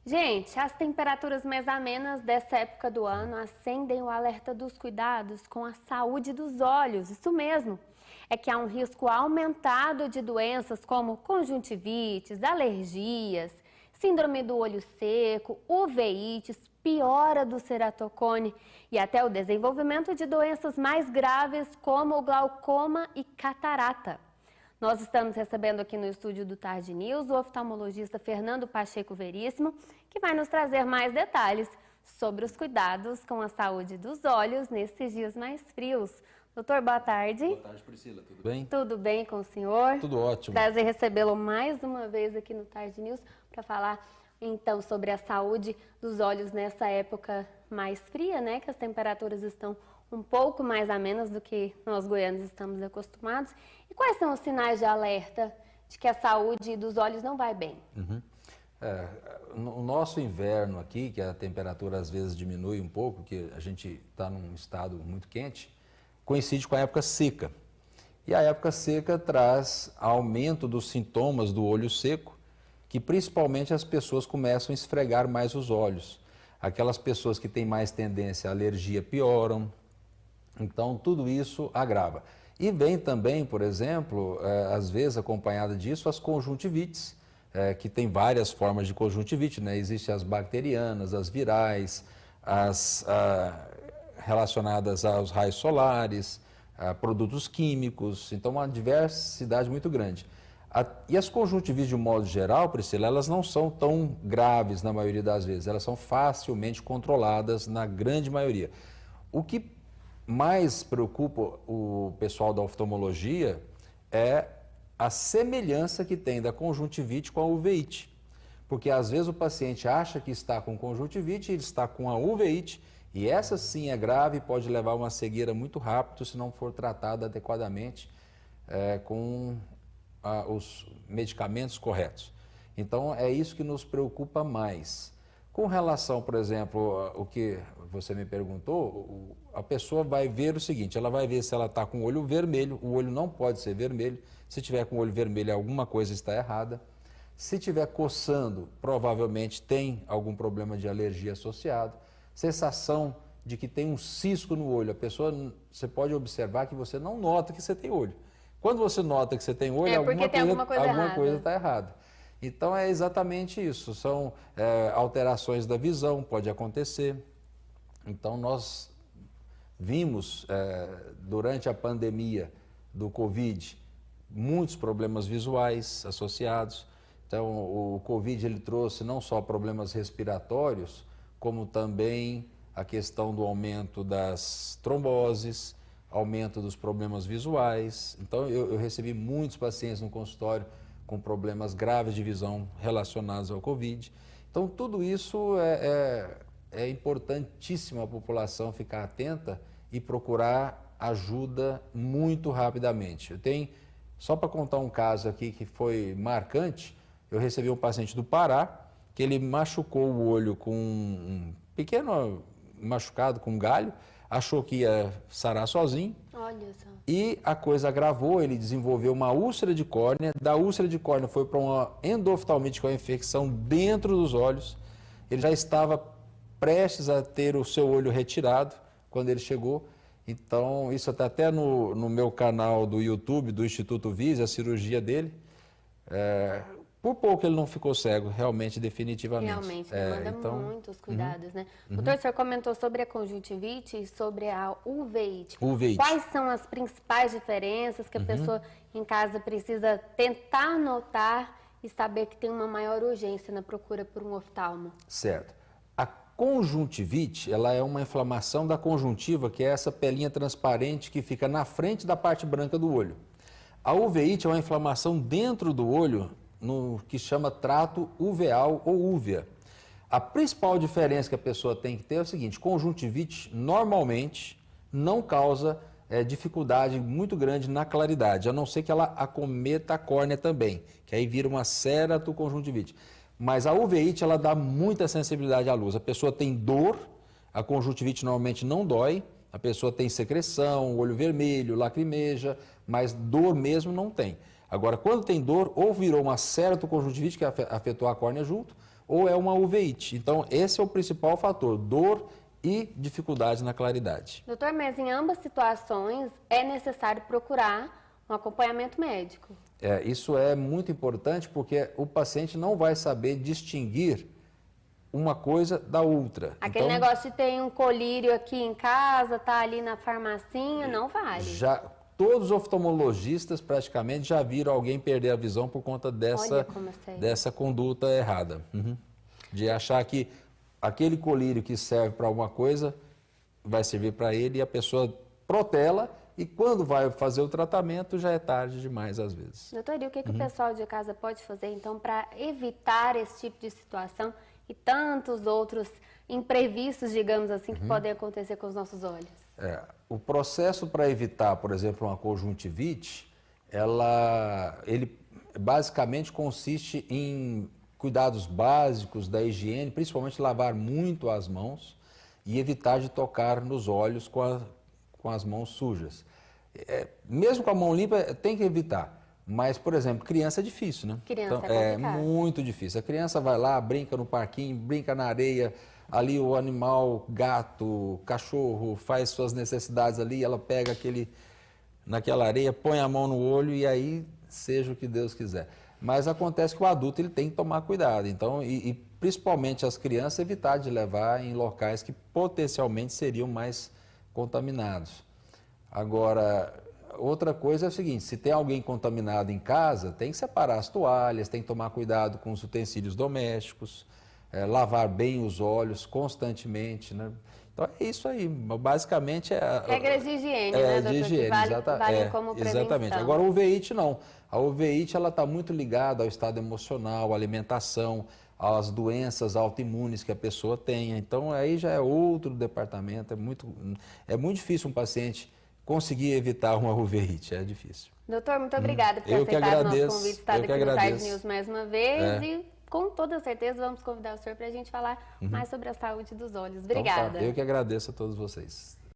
Gente, as temperaturas mais amenas dessa época do ano acendem o alerta dos cuidados com a saúde dos olhos. Isso mesmo, é que há um risco aumentado de doenças como conjuntivites, alergias, síndrome do olho seco, uveites, piora do ceratocone e até o desenvolvimento de doenças mais graves como o glaucoma e catarata. Nós estamos recebendo aqui no estúdio do Tarde News o oftalmologista Fernando Pacheco Veríssimo, que vai nos trazer mais detalhes sobre os cuidados com a saúde dos olhos nesses dias mais frios. Doutor, boa tarde. Boa tarde, Priscila. Tudo bem? Tudo bem com o senhor? Tudo ótimo. Prazer recebê-lo mais uma vez aqui no Tarde News para falar então sobre a saúde dos olhos nessa época mais fria, né? Que as temperaturas estão um pouco mais amenas do que nós goianos estamos acostumados. E quais são os sinais de alerta de que a saúde dos olhos não vai bem? No nosso inverno aqui, que a temperatura às vezes diminui um pouco, que a gente está num estado muito quente, coincide com a época seca. E a época seca traz aumento dos sintomas do olho seco, que principalmente as pessoas começam a esfregar mais os olhos. Aquelas pessoas que têm mais tendência à alergia pioram. Então, tudo isso agrava. E vem também, por exemplo, às vezes acompanhada disso, as conjuntivites, que tem várias formas de conjuntivite, né? Existem as bacterianas, as virais, as relacionadas aos raios solares, a produtos químicos, então uma diversidade muito grande. E as conjuntivites, de um modo geral, Priscila, elas não são tão graves na maioria das vezes, elas são facilmente controladas na grande maioria. O que mais preocupa o pessoal da oftalmologia é a semelhança que tem da conjuntivite com a uveite. Porque às vezes o paciente acha que está com conjuntivite, ele está com a uveite, e essa sim é grave e pode levar a uma cegueira muito rápido se não for tratada adequadamente com os medicamentos corretos. Então é isso que nos preocupa mais. Com relação, por exemplo, o que você me perguntou, a pessoa vai ver o seguinte, ela vai ver se ela está com o olho vermelho, o olho não pode ser vermelho, se tiver com o olho vermelho alguma coisa está errada, se estiver coçando, provavelmente tem algum problema de alergia associado, sensação de que tem um cisco no olho, a pessoa, você pode observar que você não nota que você tem olho. Quando você nota que você tem olho, alguma coisa está errada. Então é exatamente isso, são alterações da visão, pode acontecer. Então nós vimos durante a pandemia do Covid muitos problemas visuais associados. Então o Covid ele trouxe não só problemas respiratórios, como também a questão do aumento das tromboses, aumento dos problemas visuais. Então eu recebi muitos pacientes no consultório com problemas graves de visão relacionados ao Covid. Então, tudo isso é importantíssimo a população ficar atenta e procurar ajuda muito rapidamente. Eu tenho, só para contar um caso aqui que foi marcante, eu recebi um paciente do Pará, que ele machucou o olho com um pequeno machucado com um galho, achou que ia sarar sozinho. Olha só. E a coisa agravou, ele desenvolveu uma úlcera de córnea, da úlcera de córnea foi para uma endoftalmite, que é uma infecção dentro dos olhos. Ele já estava prestes a ter o seu olho retirado quando ele chegou. Então, isso está até no meu canal do YouTube, do Instituto Vise, a cirurgia dele. Por pouco ele não ficou cego, realmente, definitivamente. Realmente, demanda muitos cuidados, né? Doutor, o senhor comentou sobre a conjuntivite e sobre a uveite. Quais são as principais diferenças que a pessoa em casa precisa tentar notar e saber que tem uma maior urgência na procura por um oftalmo? Certo. A conjuntivite, ela é uma inflamação da conjuntiva, que é essa pelinha transparente que fica na frente da parte branca do olho. A uveite é uma inflamação dentro do olho, no que chama trato uveal ou úvea. A principal diferença que a pessoa tem que ter é o seguinte: conjuntivite normalmente não causa dificuldade muito grande na claridade, a não ser que ela acometa a córnea também, que aí vira uma ceratoconjuntivite. Mas a uveite, ela dá muita sensibilidade à luz. A pessoa tem dor, a conjuntivite normalmente não dói, a pessoa tem secreção, olho vermelho, lacrimeja, mas dor mesmo não tem. Agora, quando tem dor, ou virou uma ceratoconjuntivite que afetou a córnea junto, ou é uma uveíte. Então, esse é o principal fator, dor e dificuldade na claridade. Doutor, mas em ambas situações é necessário procurar um acompanhamento médico. Isso é muito importante porque o paciente não vai saber distinguir uma coisa da outra. Aquele então, negócio de ter um colírio aqui em casa, tá ali na farmacinha, não vale. Todos os oftalmologistas praticamente já viram alguém perder a visão por conta dessa conduta errada. De achar que aquele colírio que serve para alguma coisa vai servir para ele e a pessoa protela e quando vai fazer o tratamento já é tarde demais às vezes. Doutor, e o que o pessoal de casa pode fazer então para evitar esse tipo de situação e tantos outros imprevistos, digamos assim, que podem acontecer com os nossos olhos? O processo para evitar, por exemplo, uma conjuntivite, ele basicamente consiste em cuidados básicos da higiene, principalmente lavar muito as mãos e evitar de tocar nos olhos com as mãos sujas. Mesmo com a mão limpa, tem que evitar. Mas, por exemplo, criança é difícil, né? Criança então, é complicado. muito difícil. A criança vai lá, brinca no parquinho, brinca na areia, ali o animal, gato, cachorro, faz suas necessidades ali, ela pega naquela areia, põe a mão no olho e aí seja o que Deus quiser. Mas acontece que o adulto ele tem que tomar cuidado, então, e principalmente as crianças evitar de levar em locais que potencialmente seriam mais contaminados. Agora, outra coisa é o seguinte, se tem alguém contaminado em casa, tem que separar as toalhas, tem que tomar cuidado com os utensílios domésticos, lavar bem os olhos constantemente, né? Então é isso aí, basicamente regras de higiene, né, doutor? De higiene, valem como prevenção. Exatamente. Agora a uveíte não. A uveíte ela está muito ligada ao estado emocional, à alimentação, às doenças autoimunes que a pessoa tenha. Então aí já é outro departamento. É muito difícil um paciente conseguir evitar uma uveíte, é difícil. Doutor, muito obrigada por ter aceitado o nosso convite, estar aqui no Tarde News mais uma vez e com toda certeza vamos convidar o senhor para a gente falar mais sobre a saúde dos olhos. Obrigada. Então, eu que agradeço a todos vocês.